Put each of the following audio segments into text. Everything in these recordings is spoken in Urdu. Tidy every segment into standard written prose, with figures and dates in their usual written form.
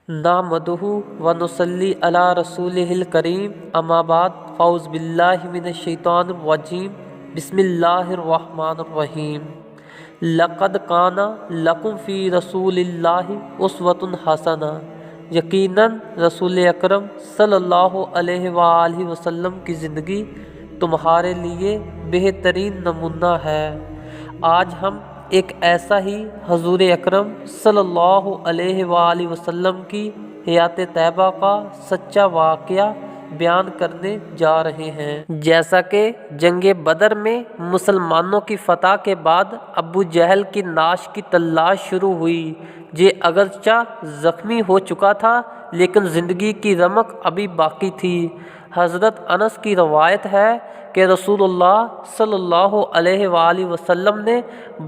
نحمدہ و نصلی علی رسولہ الکریم اما بعد فاعوذ باللہ من الشیطان الرجیم بسم اللہ الرحمن الرحیم لقد کان لکم فی رسول اللہ اسوۃ حسنہ یقیناً رسول اکرم صلی اللہ علیہ وآلہ وسلم کی زندگی تمہارے لیے بہترین نمونہ ہے۔ آج ہم ایک ایسا ہی حضور اکرم صلی اللہ علیہ وآلہ وسلم کی حیات طیبہ کا سچا واقعہ بیان کرنے جا رہے ہیں۔ جیسا کہ جنگ بدر میں مسلمانوں کی فتح کے بعد ابو جہل کی نعش کی تلاش شروع ہوئی۔ یہ اگرچہ زخمی ہو چکا تھا لیکن زندگی کی رمق ابھی باقی تھی۔ حضرت انس کی روایت ہے کہ رسول اللہ صلی اللہ علیہ وآلہ وسلم نے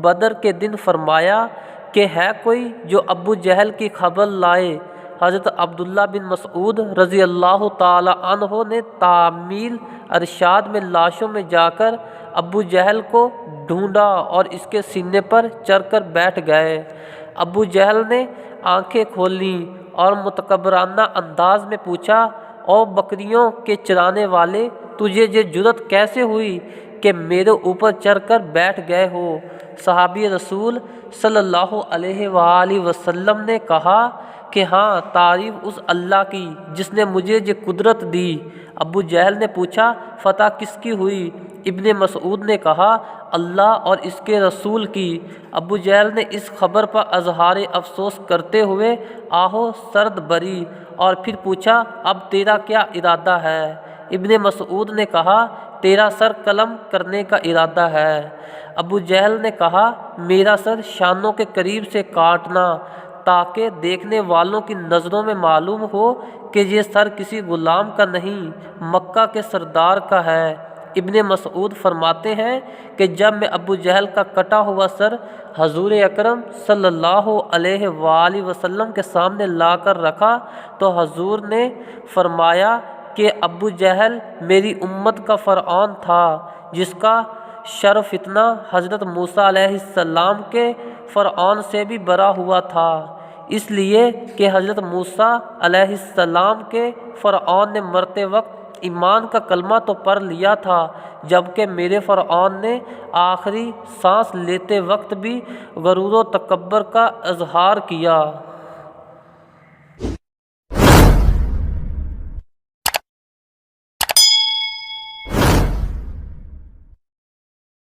بدر کے دن فرمایا کہ ہے کوئی جو ابو جہل کی خبر لائے۔ حضرت عبداللہ بن مسعود رضی اللہ تعالی عنہ نے تعمیل ارشاد میں لاشوں میں جا کر ابو جہل کو ڈھونڈا اور اس کے سینے پر چڑھ کر بیٹھ گئے۔ ابو جہل نے آنکھیں کھولیں اور متکبرانہ انداز میں پوچھا، او بکریوں کے چرانے والے، تجھے یہ جرت کیسے ہوئی کہ میرے اوپر چڑھ کر بیٹھ گئے ہو؟ صحابی رسول صلی اللہ علیہ وآلہ وسلم نے کہا کہ ہاں، تعریف اس اللہ کی جس نے مجھے یہ قدرت دی۔ ابو جہل نے پوچھا، فتح کس کی ہوئی؟ ابن مسعود نے کہا، اللہ اور اس کے رسول کی۔ ابو جہل نے اس خبر پر اظہار افسوس کرتے ہوئے آہو سرد بری اور پھر پوچھا، اب تیرا کیا ارادہ ہے؟ ابن مسعود نے کہا، تیرا سر قلم کرنے کا ارادہ ہے۔ ابو جہل نے کہا، میرا سر شانوں کے قریب سے کاٹنا تاکہ دیکھنے والوں کی نظروں میں معلوم ہو کہ یہ سر کسی غلام کا نہیں، مکہ کے سردار کا ہے۔ ابن مسعود فرماتے ہیں کہ جب میں ابو جہل کا کٹا ہوا سر حضور اکرم صلی اللہ علیہ وآلہ وسلم کے سامنے لا کر رکھا تو حضور نے فرمایا کہ ابو جہل میری امت کا فرعون تھا جس کا شر فتنہ حضرت موسیٰ علیہ السلام کے فرعون سے بھی بڑا ہوا تھا، اس لیے کہ حضرت موسیٰ علیہ السلام کے فرعون نے مرتے وقت ایمان کا کلمہ تو پڑھ لیا تھا، جبکہ میرے فرعون نے آخری سانس لیتے وقت بھی غرور و تکبر کا اظہار کیا۔